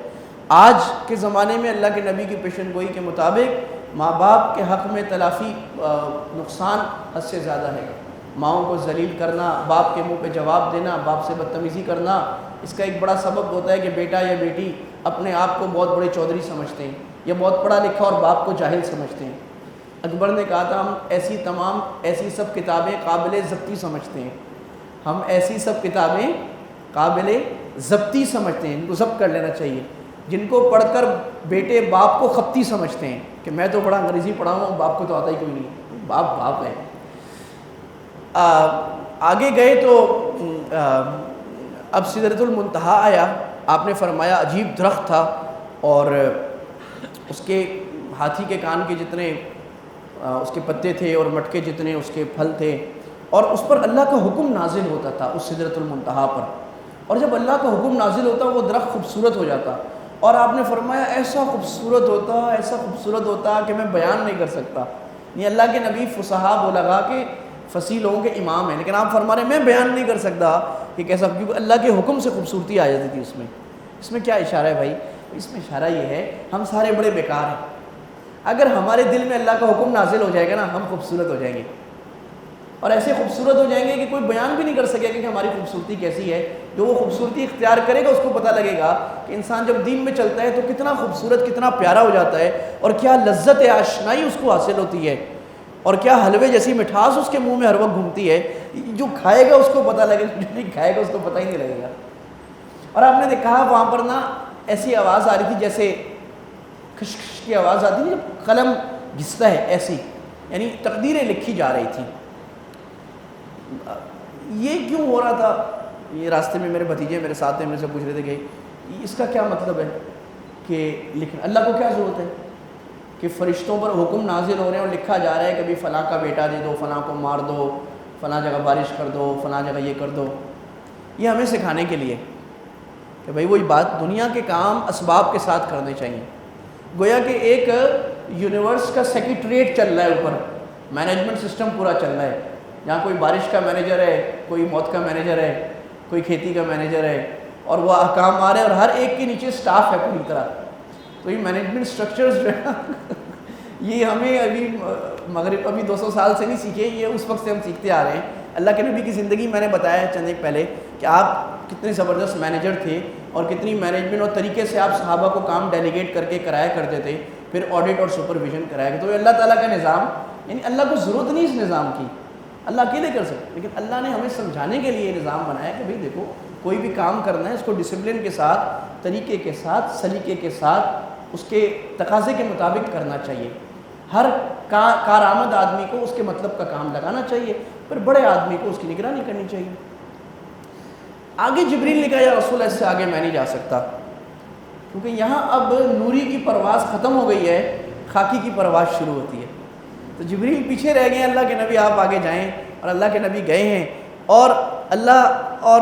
آج کے زمانے میں اللہ کے نبی کی پیشن گوئی کے مطابق ماں باپ کے حق میں تلافی نقصان حد سے زیادہ ہے۔ ماؤں کو ذلیل کرنا، باپ کے منہ پہ جواب دینا، باپ سے بدتمیزی کرنا، اس کا ایک بڑا سبب ہوتا ہے کہ بیٹا یا بیٹی اپنے آپ کو بہت بڑے چودھری سمجھتے ہیں یا بہت پڑھا لکھا اور باپ کو جاہل سمجھتے ہیں۔ اکبر نے کہا تھا ہم ایسی سب کتابیں قابل ضبطی سمجھتے ہیں، ہم ایسی سب کتابیں قابل ضبطی سمجھتے ہیں، ان کو ضبط کر لینا چاہیے، جن کو پڑھ کر بیٹے باپ کو خبطی سمجھتے ہیں کہ میں تو بڑا انگریزی پڑھا ہوں، باپ کو تو آتا ہی کوئی نہیں، باپ باپ ہے۔ آگے گئے تو اب سدرۃ المنتہا آیا، آپ نے فرمایا عجیب درخت تھا اور اس کے ہاتھی کے کان کے جتنے اس کے پتے تھے اور مٹکے جتنے اس کے پھل تھے، اور اس پر اللہ کا حکم نازل ہوتا تھا اس سدرۃ المنتہا پر، اور جب اللہ کا حکم نازل ہوتا وہ درخت خوبصورت ہو جاتا، اور آپ نے فرمایا ایسا خوبصورت ہوتا کہ میں بیان نہیں کر سکتا۔ یہ اللہ کے نبی فصحا بلغا کے فصیح لوگوں کے امام ہیں، لیکن آپ فرما رہے ہیں میں بیان نہیں کر سکتا کہ کیسا، کیونکہ اللہ کے حکم سے خوبصورتی آ جاتی تھی اس میں۔ اس میں کیا اشارہ ہے بھائی؟ اس میں اشارہ یہ ہے ہم سارے بڑے بیکار ہیں، اگر ہمارے دل میں اللہ کا حکم نازل ہو جائے گا نا ہم خوبصورت ہو جائیں گے۔ اور ایسے خوبصورت ہو جائیں گے کہ کوئی بیان بھی نہیں کر سکے گا کہ ہماری خوبصورتی کیسی ہے. جو وہ خوبصورتی اختیار کرے گا اس کو پتہ لگے گا کہ انسان جب دین میں چلتا ہے تو کتنا خوبصورت کتنا پیارا ہو جاتا ہے, اور کیا لذت آشنائی اس کو حاصل ہوتی ہے, اور کیا حلوے جیسی مٹھاس اس کے منہ میں ہر وقت گھومتی ہے. جو کھائے گا اس کو پتہ لگے گا, جو نہیں کھائے گا اس کو پتہ ہی نہیں لگے گا. اور آپ نے دیکھا وہاں پر نا ایسی آواز آ رہی تھی جیسے کھش کی آواز آتی ہے جب قلم گھستا ہے, ایسی, یعنی تقدیریں لکھی جا رہی تھیں. یہ کیوں ہو رہا تھا؟ یہ راستے میں میرے بھتیجے میرے ساتھ ہیں, میرے سے پوچھ رہے تھے کہ اس کا کیا مطلب ہے کہ اللہ کو کیا ضرورت ہے کہ فرشتوں پر حکم نازل ہو رہے ہیں اور لکھا جا رہا ہے کبھی فلاں کا بیٹا دے دو, فلاں کو مار دو, فلاں جگہ بارش کر دو, فلاں جگہ یہ کر دو. یہ ہمیں سکھانے کے لیے کہ بھائی وہی بات, دنیا کے کام اسباب کے ساتھ کرنے چاہیے. گویا کہ ایک یونیورس کا سیکریٹریٹ چل رہا ہے, اوپر مینجمنٹ سسٹم پورا چل رہا ہے, جہاں کوئی بارش کا مینیجر ہے, کوئی موت کا مینیجر ہے, کوئی کھیتی کا مینیجر ہے, اور وہ احکام آ رہے ہیں اور ہر ایک کے نیچے سٹاف ہے پوری طرح. تو یہ مینجمنٹ سٹرکچرز جو ہے یہ ہمیں ابھی مغرب ابھی 200 سال سے نہیں سیکھے, یہ اس وقت سے ہم سیکھتے آ رہے ہیں. اللہ کے نبی کی زندگی میں نے بتایا چند ایک پہلے کہ آپ کتنے زبردست مینیجر تھے اور کتنی مینجمنٹ اور طریقے سے آپ صحابہ کو کام ڈیلیگیٹ کر کے کرایا کرتے تھے, پھر آڈٹ اور سپرویژن کرایا کرتے. تو یہ اللہ تعالیٰ کا نظام, یعنی اللہ کو ضرورت نہیں اس نظام کی, اللہ اکیلے کر سکتے, لیکن اللہ نے ہمیں سمجھانے کے لیے یہ نظام بنایا کہ بھئی دیکھو کوئی بھی کام کرنا ہے اس کو ڈسپلن کے ساتھ, طریقے کے ساتھ, سلیقے کے ساتھ, اس کے تقاضے کے مطابق کرنا چاہیے. ہر کارآمد آدمی کو اس کے مطلب کا کام لگانا چاہیے, پھر بڑے آدمی کو اس کی نگرانی کرنی چاہیے. آگے جبریل نے کہا یا رسول اللہ, اس سے آگے میں نہیں جا سکتا, کیونکہ یہاں اب نوری کی پرواز ختم ہو گئی ہے, خاکی کی پرواز شروع ہوتی ہے. تو جبریل پیچھے رہ گئے, اللہ کے نبی آپ آگے جائیں, اور اللہ کے نبی گئے ہیں. اور اللہ اور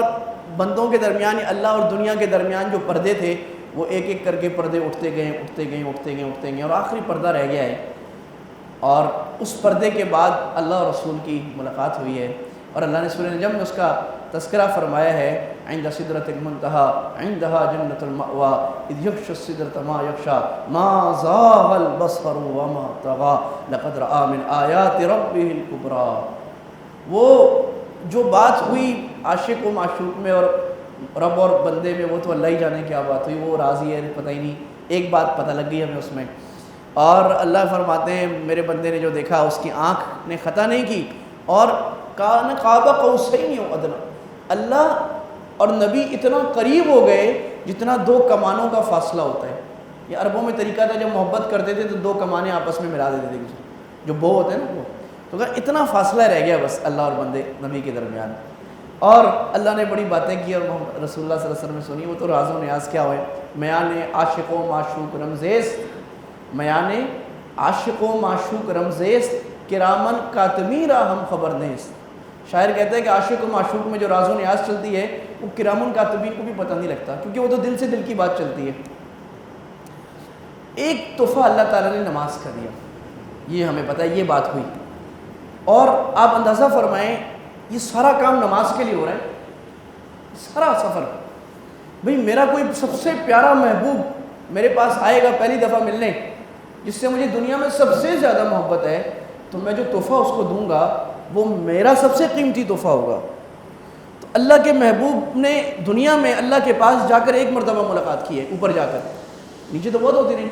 بندوں کے درمیان, اللہ اور دنیا کے درمیان جو پردے تھے وہ ایک ایک کر کے پردے اٹھتے گئے, اور آخری پردہ رہ گیا ہے. اور اس پردے کے بعد اللہ اور رسول کی ملاقات ہوئی ہے, اور اللہ نے سورہ نجم میں اس کا تذکرہ فرمایا ہے, عند سدرۃ المنتہى عندها جنۃ المأوى اذ یغشی السدرۃ ما یغشی ما زاغ البصر وما طغى لقد رأى من آیات ربہ الکبریٰ. وہ جو بات ہوئی عاشق و معشوق میں اور رب اور بندے میں, وہ تو اللہ ہی جانے کیا بات ہوئی, وہ راضی ہے پتہ ہی نہیں, ایک بات پتہ لگ گئی ہمیں اس میں. اور اللہ فرماتے ہیں میرے بندے نے جو دیکھا اس کی آنکھ نے خطا نہیں کی, اور کان قاب قوسین او ادنیٰ, اللہ اور نبی اتنا قریب ہو گئے جتنا 2 کمانوں کا فاصلہ ہوتا ہے. یہ عربوں میں طریقہ تھا, جب محبت کرتے تھے تو 2 کمانیں آپس میں ملا دیتے تھے, جو بو ہوتے ہیں نا وہ, تو اگر اتنا فاصلہ رہ گیا بس اللہ اور بندے نبی کے درمیان. اور اللہ نے بڑی باتیں کی اور رسول اللہ صلی اللہ علیہ وسلم نے سنی, وہ تو راز و نیاز کیا ہوئے, میان عاشق و معشوق رمزیست, میان عاشق و معشوق رمزیست کرامن کاتبین را ہم خبر نیست. شاعر کہتا ہے کہ عاشق و معشوق میں جو راز و نیاز چلتی ہے وہ کرامن کاتبین کو بھی پتہ نہیں لگتا, کیونکہ وہ تو دل سے دل کی بات چلتی ہے. ایک تحفہ اللہ تعالیٰ نے نماز کا دیا, یہ ہمیں پتہ ہے, یہ بات ہوئی. اور آپ اندازہ فرمائیں یہ سارا کام نماز کے لیے ہو رہا ہے, سارا سفر. بھئی میرا کوئی سب سے پیارا محبوب میرے پاس آئے گا پہلی دفعہ ملنے, جس سے مجھے دنیا میں سب سے زیادہ محبت ہے, تو میں جو تحفہ اس کو دوں گا وہ میرا سب سے قیمتی تحفہ ہوگا. تو اللہ کے محبوب نے دنیا میں اللہ کے پاس جا کر ایک مرتبہ ملاقات کی ہے, اوپر جا کر, نیچے تو بہت ہوتی نہیں.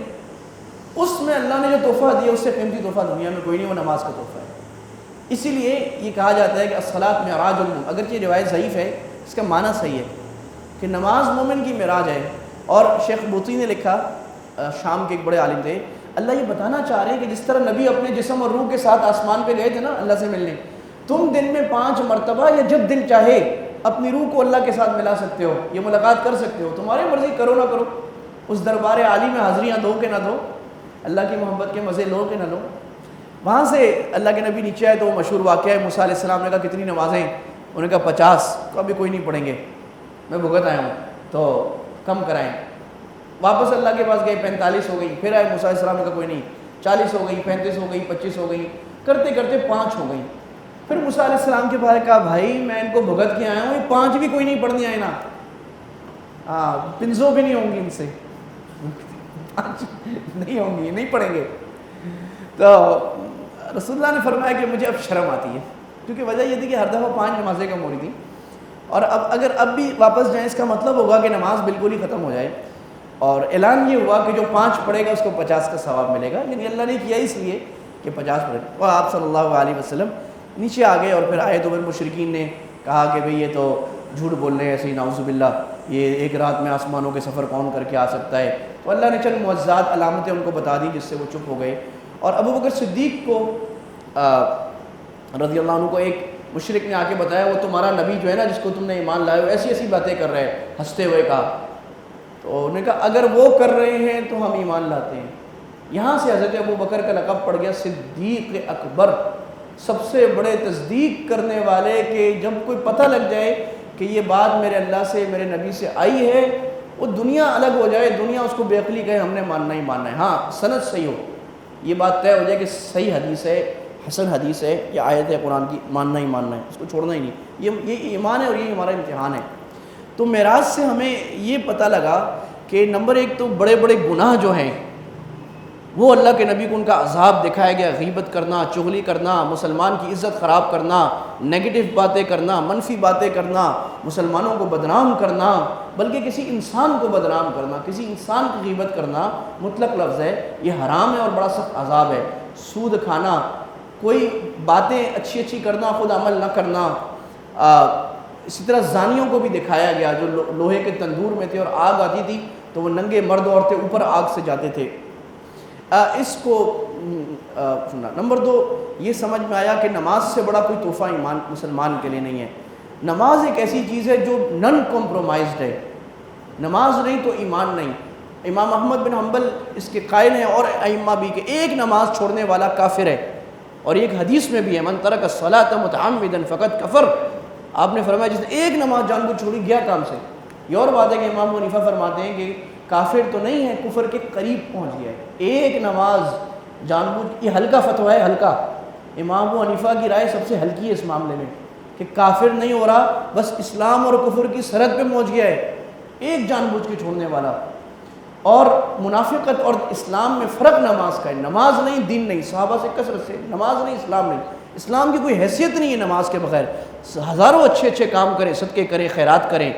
اس میں اللہ نے جو تحفہ دیا اس سے قیمتی تحفہ دنیا میں کوئی نہیں, وہ نماز کا تحفہ ہے. اسی لیے یہ کہا جاتا ہے کہ الصلاۃ معراج المومن, اگرچہ یہ روایت ضعیف ہے, اس کا معنی صحیح ہے کہ نماز مومن کی معراج ہے. اور شیخ بوطی نے لکھا, شام کے ایک بڑے عالم تھے, اللہ یہ بتانا چاہ رہے ہیں کہ جس طرح نبی اپنے جسم اور روح کے ساتھ آسمان پہ گئے تھے نا اللہ سے ملنے, تم دن میں 5 مرتبہ یا جب دل چاہے اپنی روح کو اللہ کے ساتھ ملا سکتے ہو, یہ ملاقات کر سکتے ہو, تمہاری مرضی کرو نہ کرو. اس دربار عالی میں حاضریاں دو کہ نہ دو, اللہ کی محبت کے مزے لو کہ نہ لو. وہاں سے اللہ کے نبی نیچے آئے تو وہ مشہور واقعہ ہے, موسیٰ علیہ السلام نے کہا کتنی نمازیں, انہوں نے کہا 50. تو ابھی کوئی نہیں پڑھیں گے, میں بھگت آیا ہوں تو کم کرائیں. واپس اللہ کے پاس گئے, 45 ہو گئی. پھر آئے موسیٰ علیہ السلام نے کہا کوئی نہیں, 40 ہو گئی, 35 ہو گئی, 25 ہو گئی, کرتے کرتے 5 ہو گئی. پھر موسیٰ علیہ السلام کے پاس کہا بھائی میں ان کو بھگت کے آیا ہوں, یہ 5 بھی کوئی نہیں پڑھنے آئے نا, پنزو بھی نہیں ہوں گی ان سے, 5 نہیں ہوں گی, نہیں پڑھیں گے. تو رسول اللہ نے فرمایا کہ مجھے اب شرم آتی ہے, کیونکہ وجہ یہ تھی کہ ہر دفعہ 5 نمازیں کم ہو رہی تھیں، اور اگر اب بھی واپس جائیں اس کا مطلب ہوگا کہ نماز بالکل ہی ختم ہو جائے، اور اعلان یہ ہوا کہ جو 5 پڑھے گا اس کو 50 کا ثواب ملے گا، یعنی اللہ نے کیا اس لیے کہ 50 پڑھے، اور آپ صلی اللہ علیہ وسلم نیچے آ گئے، اور پھر آئے تو پھر مشرکین نے کہا کہ بھئی یہ تو جھوٹ بول رہے ہیں ایسے ہی، نعوذ باللہ، یہ ایک رات میں آسمانوں کے سفر کون کر کے آ سکتا ہے؟ تو اللہ نے چند معجزات علامتیں ان کو بتا دی جس سے وہ چپ ہو گئے۔ اور ابو بکر صدیق کو رضی اللہ عنہ کو ایک مشرک نے آ کے بتایا وہ تمہارا نبی جو ہے نا جس کو تم نے ایمان لائے ہو ایسی ایسی باتیں کر رہے ہیں، ہنستے ہوئے کہا، تو انہوں نے کہا اگر وہ کر رہے ہیں تو ہم ایمان لاتے ہیں۔ یہاں سے حضرت ابو بکر کا لقب پڑ گیا صدیق اکبر، سب سے بڑے تصدیق کرنے والے، کہ جب کوئی پتہ لگ جائے کہ یہ بات میرے اللہ سے میرے نبی سے آئی ہے، وہ دنیا الگ ہو جائے، دنیا اس کو بے عقلی کہے، ہم نے ماننا ہی ماننا ہے، ہاں سند صحیح ہو، یہ بات طے ہو جائے کہ صحیح حدیث ہے، حسن حدیث ہے، یا آیت ہے قرآن کی، ماننا ہی ماننا ہے، اس کو چھوڑنا ہی نہیں، یہ ایمان ہے اور یہ ہمارا امتحان ہے۔ تو معراج سے ہمیں یہ پتہ لگا کہ نمبر 1 تو بڑے بڑے گناہ جو ہیں وہ اللہ کے نبی کو ان کا عذاب دکھایا گیا، غیبت کرنا، چغلی کرنا، مسلمان کی عزت خراب کرنا، نیگیٹو باتیں کرنا، منفی باتیں کرنا، مسلمانوں کو بدنام کرنا، بلکہ کسی انسان کو بدنام کرنا، کسی انسان کی غیبت کرنا مطلق لفظ ہے، یہ حرام ہے اور بڑا سخت عذاب ہے۔ سود کھانا، کوئی باتیں اچھی اچھی کرنا، خود عمل نہ کرنا، اسی طرح زانیوں کو بھی دکھایا گیا جو لوہے کے تندور میں تھے اور آگ آتی تھی تو وہ ننگے مرد عورتیں اوپر آگ سے جاتے تھے۔ اس کو سننا۔ نمبر 2 یہ سمجھ میں آیا کہ نماز سے بڑا کوئی تحفہ ایمان مسلمان کے لیے نہیں ہے۔ نماز ایک ایسی چیز ہے جو نن کمپرومائزڈ ہے، نماز نہیں تو ایمان نہیں۔ امام احمد بن حنبل اس کے قائل ہیں اور ائمہ بھی کہ ایک نماز چھوڑنے والا کافر ہے، اور ایک حدیث میں بھی ہے من ترک الصلاۃ متعمدا فقد کفر، آپ نے فرمایا جس نے ایک نماز جان بوجھ چھوڑی گیا کام سے۔ یہ اور بات ہے کہ امام ابو حنیفہ فرماتے ہیں کہ کافر تو نہیں ہے، کفر کے قریب پہنچ گیا ہے۔ ایک نماز جان بوجھ، یہ ہلکا فتویٰ ہے، ہلکا، امام ابو حنیفہ کی رائے سب سے ہلکی ہے اس معاملے میں، کہ کافر نہیں ہو رہا، بس اسلام اور کفر کی سرحد پہ پہنچ گیا ہے، ایک جان بوجھ کے چھوڑنے والا۔ اور منافقت اور اسلام میں فرق نماز کا ہے، نماز نہیں دین نہیں، صحابہ سے کثرت سے نماز نہیں اسلام نہیں، اسلام کی کوئی حیثیت نہیں ہے نماز کے بغیر، ہزاروں اچھے اچھے کام کریں، صدقے کریں، خیرات کریں،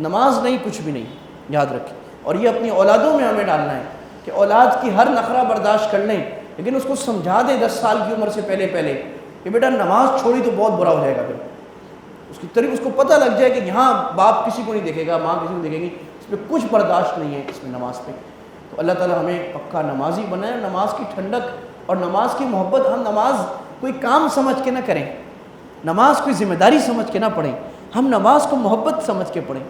نماز نہیں کچھ بھی نہیں، یاد رکھیں۔ اور یہ اپنی اولادوں میں ہمیں ڈالنا ہے کہ اولاد کی ہر نخرہ برداشت کر لیں، لیکن اس کو سمجھا دیں 10 سال کی عمر سے پہلے کہ بیٹا نماز چھوڑی تو بہت برا ہو جائے گا، پھر اس کو پتہ لگ جائے کہ یہاں باپ کسی کو نہیں دیکھے گا، ماں کسی کو دیکھے گی، اس پہ کچھ برداشت نہیں ہے اس میں نماز پہ۔ تو اللہ تعالی ہمیں پکا نمازی بنائے، نماز کی ٹھنڈک اور نماز کی محبت، ہم نماز کوئی کام سمجھ کے نہ کریں، نماز کوئی ذمہ داری سمجھ کے نہ پڑھیں، ہم نماز کو محبت سمجھ کے پڑھیں۔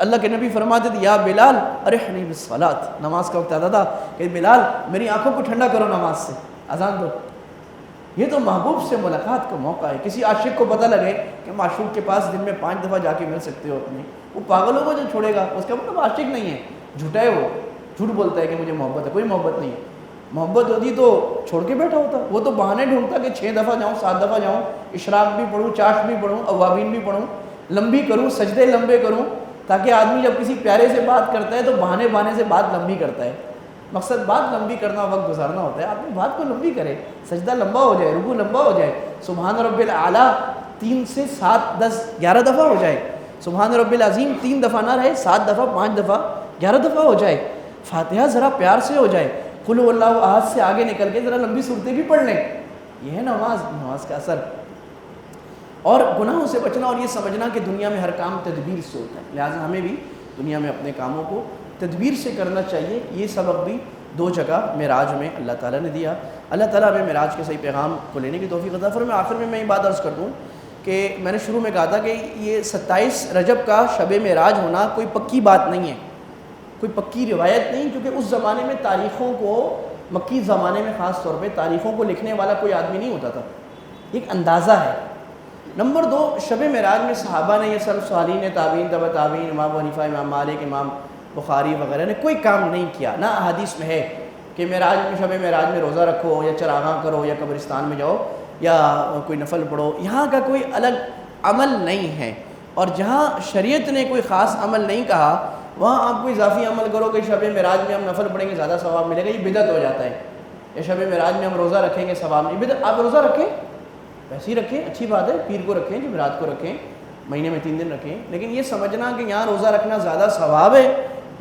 اللہ کے نبی فرماتے تھے یا بلال ارحنی بالصلاۃ، نماز کا وقت آتا تھا کہ بلال میری آنکھوں کو ٹھنڈا کرو نماز سے، اذان دو۔ یہ تو محبوب سے ملاقات کا موقع ہے۔ کسی عاشق کو پتہ لگے کہ معشوق کے پاس دن میں 5 دفعہ جا کے مل سکتے ہو اپنے، وہ پاگل ہوگا جو چھوڑے گا، اس کا مطلب عاشق نہیں ہے، جھوٹا ہے، وہ جھوٹ بولتا ہے کہ مجھے محبت ہے، کوئی محبت نہیں ہے۔ محبت ہوتی تو چھوڑ کے بیٹھا ہوتا، وہ تو بہانے ڈھونڈتا کہ 6 دفعہ جاؤں، 7 دفعہ جاؤں، اشراق بھی پڑھوں، چاشت بھی پڑھوں، اوابین بھی پڑھوں، لمبی کروں، سجدے لمبے کروں، تاکہ آدمی جب کسی پیارے سے بات کرتا ہے تو بہانے سے بات لمبی کرتا ہے۔ مقصد بات لمبی کرنا، وقت گزارنا ہوتا ہے، آدمی بات کو لمبی کرے، سجدہ لمبا ہو جائے، رکوع لمبا ہو جائے، سبحان رب الاعلیٰ 3 سے 7 10 11 دفعہ ہو جائے، سبحان رب العظیم 3 دفعہ نہ رہے، 7 دفعہ 5 دفعہ 11 دفعہ ہو جائے، فاتحہ ذرا پیار سے ہو جائے، قل هو اللہ احد سے آگے نکل کے ذرا لمبی صورتیں بھی پڑھ لیں، یہ ہے نماز کا اثر۔ اور گناہوں سے بچنا اور یہ سمجھنا کہ دنیا میں ہر کام تدبیر سے ہوتا ہے، لہٰذا ہمیں بھی دنیا میں اپنے کاموں کو تدبیر سے کرنا چاہیے۔ یہ سبق بھی 2 جگہ معراج میں اللہ تعالیٰ نے دیا۔ اللہ تعالیٰ ہمیں معراج کے صحیح پیغام کو لینے کی توفیق عطا فرمائے۔ آخر میں یہ بات عرض کر دوں کہ میں نے شروع میں کہا تھا کہ یہ 27 رجب کا شب معراج ہونا کوئی پکی بات نہیں ہے، کوئی پکی روایت نہیں، کیونکہ اس زمانے میں تاریخوں کو، مکی زمانے میں خاص طور پہ تاریخوں کو لکھنے والا کوئی آدمی نہیں ہوتا تھا، ایک اندازہ ہے۔ نمبر 2، شب معراج میں صحابہ نے، یہ سلف صالحین نے، تابعین، تبع تابعین، امام ابو حنیفہ، امام مالک، امام بخاری وغیرہ نے کوئی کام نہیں کیا، نہ احادیث میں ہے کہ معراج میں، شب معراج میں روزہ رکھو یا چراغاں کرو یا قبرستان میں جاؤ یا کوئی نفل پڑھو، یہاں کا کوئی الگ عمل نہیں ہے۔ اور جہاں شریعت نے کوئی خاص عمل نہیں کہا وہاں آپ کوئی اضافی عمل کرو کہ شب معراج میں ہم نفل پڑھیں گے زیادہ ثواب ملے گا، یہ بدعت ہو جاتا ہے۔ یا شب معراج میں ہم روزہ رکھیں گے ثواب نہیں، بدعت۔ آپ روزہ رکھیں، ویسے ہی رکھیں, اچھی بات ہے, پیر کو رکھیں, جمعرات کو رکھیں, مہینے میں 3 دن رکھیں, لیکن یہ سمجھنا کہ یہاں روزہ رکھنا زیادہ ثواب ہے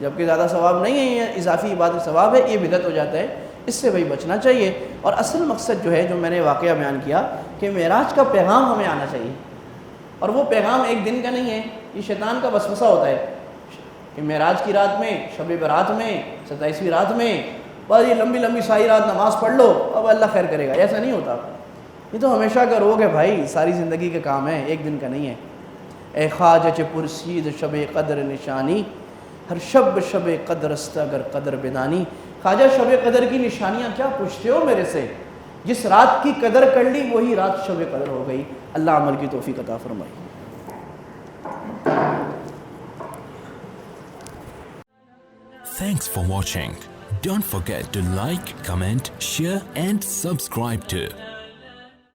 جبکہ زیادہ ثواب نہیں ہے, یہ اضافی عبادت ثواب ہے, یہ بدعت ہو جاتا ہے. اس سے بھائی بچنا چاہیے. اور اصل مقصد جو ہے, جو میں نے واقعہ بیان کیا کہ معراج کا پیغام ہمیں آنا چاہیے, اور وہ پیغام ایک دن کا نہیں ہے. یہ شیطان کا وسوسہ ہوتا ہے کہ معراج کی رات میں, شب برات میں, 27ویں رات میں بس یہ لمبی لمبی ساری رات نماز پڑھ لو, اب اللہ خیر کرے گا. ایسا نہیں ہوتا. یہ تو ہمیشہ کا روگ ہے بھائی, ساری زندگی کا کام ہے, ایک دن کا نہیں ہے. اے خواجہ پرسید شب قدر نشانی, ہر شب شب قدر است اگر قدر بدانی. خواجہ شب قدر کی نشانیاں کیا پوچھتے ہو میرے سے, جس رات کی قدر کر لی وہی رات شب قدر ہو گئی. اللہ عمل کی توفیق عطا فرمائے. Thanks for watching. Don't forget to like, comment, share and subscribe to